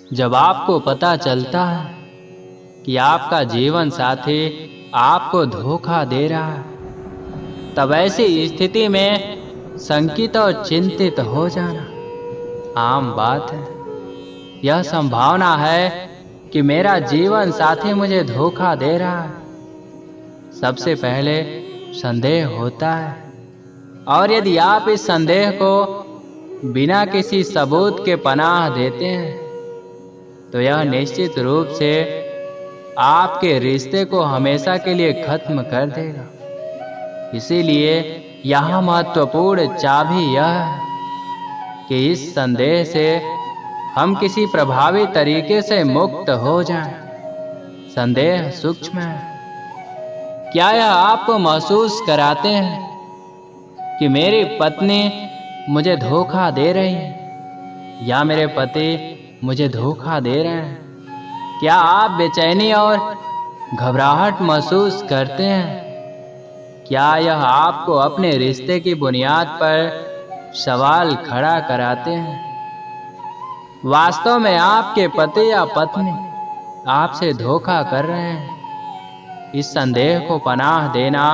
जब आपको पता चलता है कि आपका जीवन साथी आपको धोखा दे रहा है, तब ऐसी स्थिति में शंकित और चिंतित हो जाना आम बात है। यह संभावना है कि मेरा जीवन साथी मुझे धोखा दे रहा है। सबसे पहले संदेह होता है, और यदि आप इस संदेह को बिना किसी सबूत के पनाह देते हैं तो यह निश्चित रूप से आपके रिश्ते को हमेशा के लिए खत्म कर देगा। इसीलिए यहाँ महत्वपूर्ण चाबी यह है कि इस संदेह से हम किसी प्रभावी तरीके से मुक्त हो जाएं। संदेह सूक्ष्म है। क्या यह आपको महसूस कराते हैं कि मेरी पत्नी मुझे धोखा दे रही है या मेरे पति मुझे धोखा दे रहे हैं? क्या आप बेचैनी और घबराहट महसूस करते हैं? क्या यह आपको अपने रिश्ते की बुनियाद पर सवाल खड़ा कराते हैं? वास्तव में आपके पति या पत्नी आपसे धोखा कर रहे हैं? इस संदेह को पनाह देना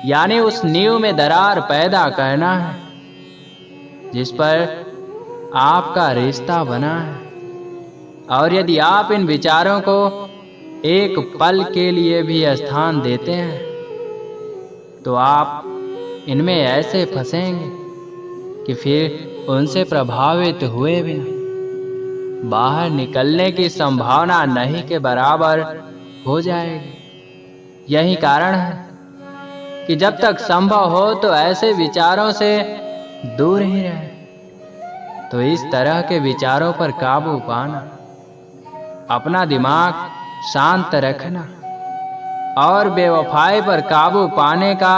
यानी उस नींव में दरार पैदा करना है जिस पर आपका रिश्ता बना है। और यदि आप इन विचारों को एक पल के लिए भी स्थान देते हैं तो आप इनमें ऐसे फंसेंगे कि फिर उनसे प्रभावित हुए बिना बाहर निकलने की संभावना नहीं के बराबर हो जाएगी। यही कारण है कि जब तक संभव हो तो ऐसे विचारों से दूर ही रहें। तो इस तरह के विचारों पर काबू पाना, अपना दिमाग शांत रखना और बेवफाई पर काबू पाने का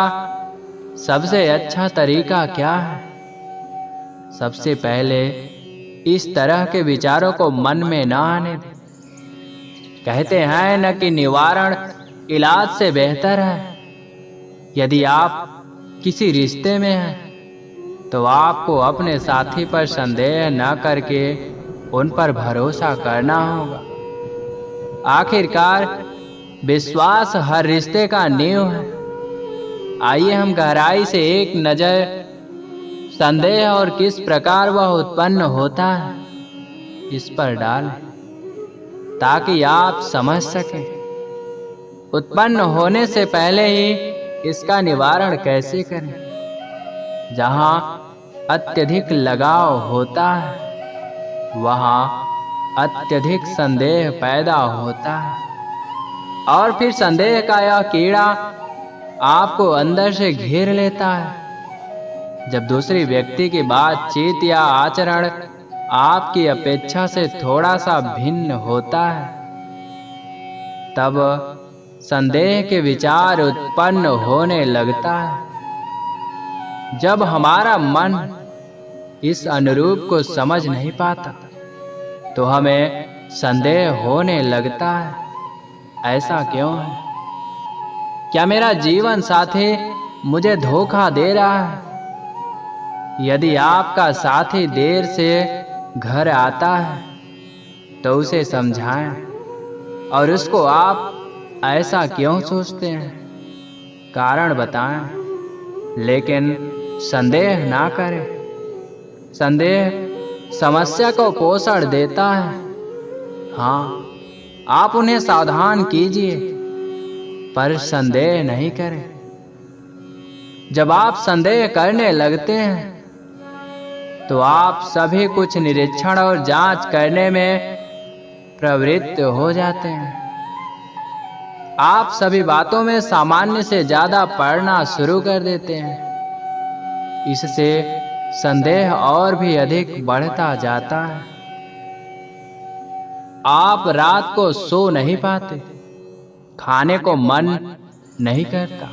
सबसे अच्छा तरीका क्या है? सबसे पहले इस तरह के विचारों को मन में ना आने दें। कहते हैं न कि निवारण इलाज से बेहतर है। यदि आप किसी रिश्ते में हैं तो आपको अपने साथी पर संदेह न करके उन पर भरोसा करना होगा। आखिरकार विश्वास हर रिश्ते का नींव है। आइए हम गहराई से एक नज़र संदेह और किस प्रकार वह उत्पन्न होता है इस पर डालें, ताकि आप समझ सकें उत्पन्न होने से पहले ही इसका निवारण कैसे करें। जहाँ अत्यधिक लगाव होता है वहाँ अत्यधिक संदेह पैदा होता है, और फिर संदेह का यह कीड़ा आपको अंदर से घेर लेता है। जब दूसरी व्यक्ति की बातचीत या आचरण आपकी अपेक्षा से थोड़ा सा भिन्न होता है तब संदेह के विचार उत्पन्न होने लगता है। जब हमारा मन इस अनुरूप को समझ नहीं पाता तो हमें संदेह होने लगता है। ऐसा क्यों है? क्या मेरा जीवन साथी मुझे धोखा दे रहा है? यदि आपका साथी देर से घर आता है तो उसे समझाएं और उसको आप ऐसा क्यों सोचते हैं कारण बताएं, लेकिन संदेह ना करें। संदेह समस्या को पोषण देता है। हाँ, आप उन्हें सावधान कीजिए पर संदेह नहीं करें। जब आप संदेह करने लगते हैं तो आप सभी कुछ निरीक्षण और जांच करने में प्रवृत्त हो जाते हैं। आप सभी बातों में सामान्य से ज्यादा पढ़ना शुरू कर देते हैं। इससे संदेह और भी अधिक बढ़ता जाता है। आप रात को सो नहीं पाते, खाने को मन नहीं करता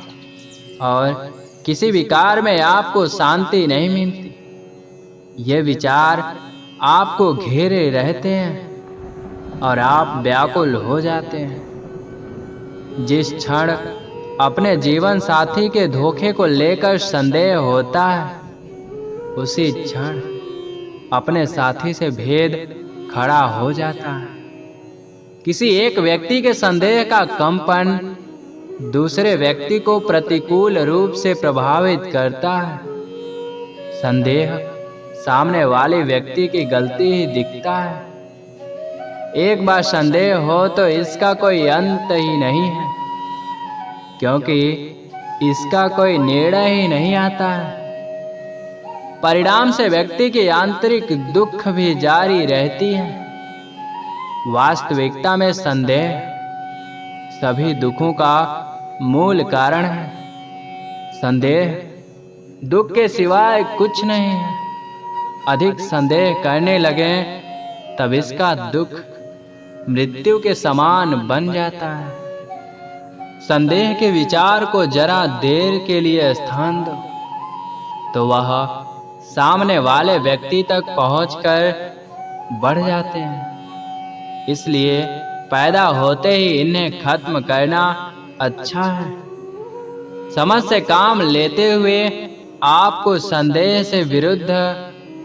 और किसी विकार में आपको शांति नहीं मिलती। ये विचार आपको घेरे रहते हैं और आप व्याकुल हो जाते हैं। जिस क्षण अपने जीवन साथी के धोखे को लेकर संदेह होता है उसी क्षण अपने साथी से भेद खड़ा हो जाता है। किसी एक व्यक्ति के संदेह का कंपन दूसरे व्यक्ति को प्रतिकूल रूप से प्रभावित करता है। संदेह सामने वाले व्यक्ति की गलती ही दिखता है। एक बार संदेह हो तो इसका कोई अंत ही नहीं है, क्योंकि इसका कोई निर्णय ही नहीं आता है। परिणाम से व्यक्ति की आंतरिक दुख भी जारी रहती है। वास्तविकता में संदेह सभी दुखों का मूल कारण है। संदेह दुख के सिवाय कुछ नहीं है। अधिक संदेह करने लगे तब इसका दुख मृत्यु के समान बन जाता है। संदेह के विचार को जरा देर के लिए स्थान दो तो वह सामने वाले व्यक्ति तक पहुंचकर बढ़ जाते हैं। इसलिए पैदा होते ही इन्हें खत्म करना अच्छा है। समझ से काम लेते हुए आपको संदेह से विरुद्ध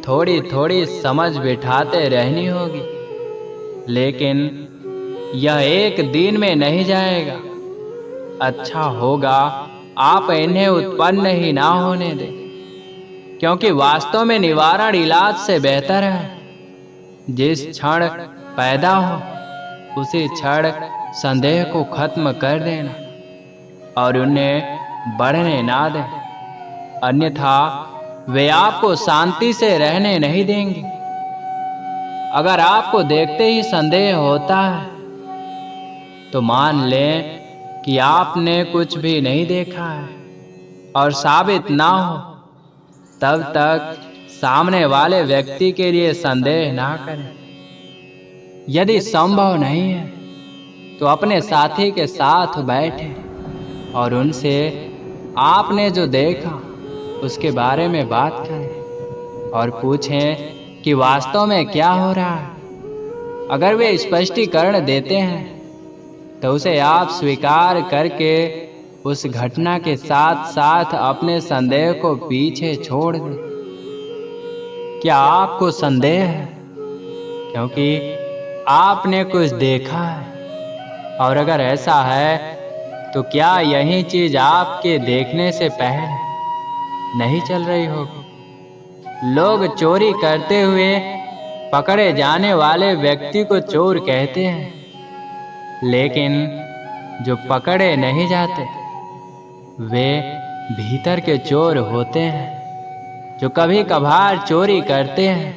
थोड़ी थोड़ी समझ बिठाते रहनी होगी, लेकिन यह एक दिन में नहीं जाएगा। अच्छा होगा आप इन्हें उत्पन्न ही ना होने दें, क्योंकि वास्तव में निवारण इलाज से बेहतर है। जिस क्षण पैदा हो उसी क्षण संदेह को खत्म कर देना और उन्हें बढ़ने ना दें, अन्यथा वे आपको शांति से रहने नहीं देंगे। अगर आपको देखते ही संदेह होता है तो मान लें कि आपने कुछ भी नहीं देखा है और साबित ना हो तब तक सामने वाले व्यक्ति के लिए संदेह ना करें। यदि संभव नहीं है तो अपने साथी के साथ बैठें और उनसे आपने जो देखा उसके बारे में बात करें और पूछें कि वास्तव में क्या हो रहा है। अगर वे स्पष्टीकरण देते हैं तो उसे आप स्वीकार करके उस घटना के साथ साथ अपने संदेह को पीछे छोड़ दें। क्या आपको संदेह है क्योंकि आपने कुछ देखा है? और अगर ऐसा है तो क्या यही चीज आपके देखने से पहले नहीं चल रही होगी? लोग चोरी करते हुए पकड़े जाने वाले व्यक्ति को चोर कहते हैं, लेकिन जो पकड़े नहीं जाते वे भीतर के चोर होते हैं। जो कभी कभार चोरी करते हैं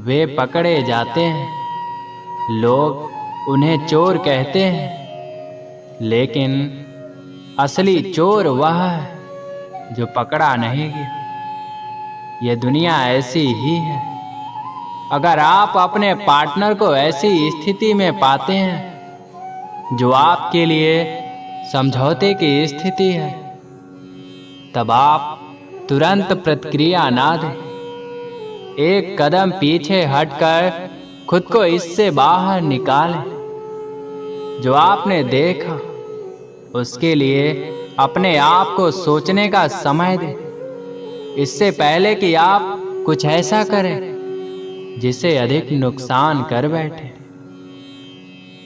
वे पकड़े जाते हैं। लोग उन्हें चोर कहते हैं, लेकिन असली चोर वह है जो पकड़ा नहीं गया। ये दुनिया ऐसी ही है। अगर आप अपने पार्टनर को ऐसी स्थिति में पाते हैं जो आपके लिए समझौते की स्थिति है, तब आप तुरंत प्रतिक्रिया ना दें। एक कदम पीछे हटकर खुद को इससे बाहर निकालें। जो आपने देखा उसके लिए अपने आप को सोचने का समय दें, इससे पहले कि आप कुछ ऐसा करें जिसे अधिक नुकसान कर बैठे।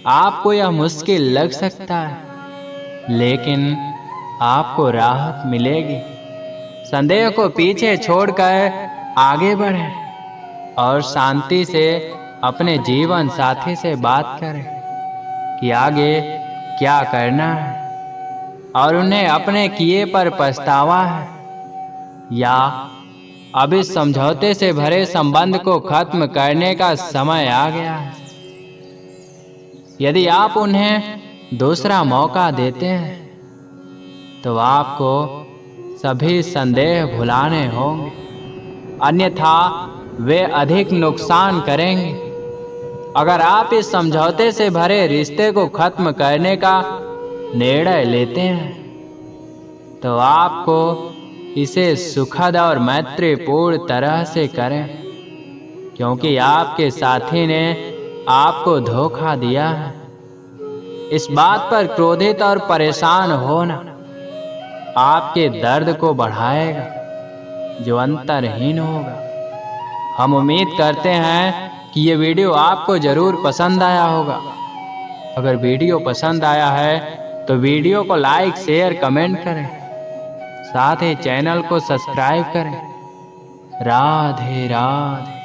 आपको यह मुश्किल लग सकता है, लेकिन आपको राहत मिलेगी। संदेह को पीछे छोड़कर आगे बढ़ें और शांति से अपने जीवन साथी से बात करें कि आगे क्या करना है और उन्हें अपने किए पर पछतावा है या अब इस समझौते से भरे संबंध को खत्म करने का समय आ गया है। यदि आप उन्हें दूसरा मौका देते हैं तो आपको सभी संदेह भुलाने होंगे, अन्यथा वे अधिक नुकसान करेंगे। अगर आप इस समझौते से भरे रिश्ते को खत्म करने का निर्णय लेते हैं तो आपको इसे सुखद और मैत्रीपूर्ण तरह से करें, क्योंकि आपके साथी ने आपको धोखा दिया है। इस बात पर क्रोधित और परेशान होना आपके दर्द को बढ़ाएगा जो अंतरहीन होगा। हम उम्मीद करते हैं कि ये वीडियो आपको ज़रूर पसंद आया होगा। अगर वीडियो पसंद आया है तो वीडियो को लाइक, शेयर, कमेंट करें। साथ ही चैनल को सब्सक्राइब करें। राधे राधे।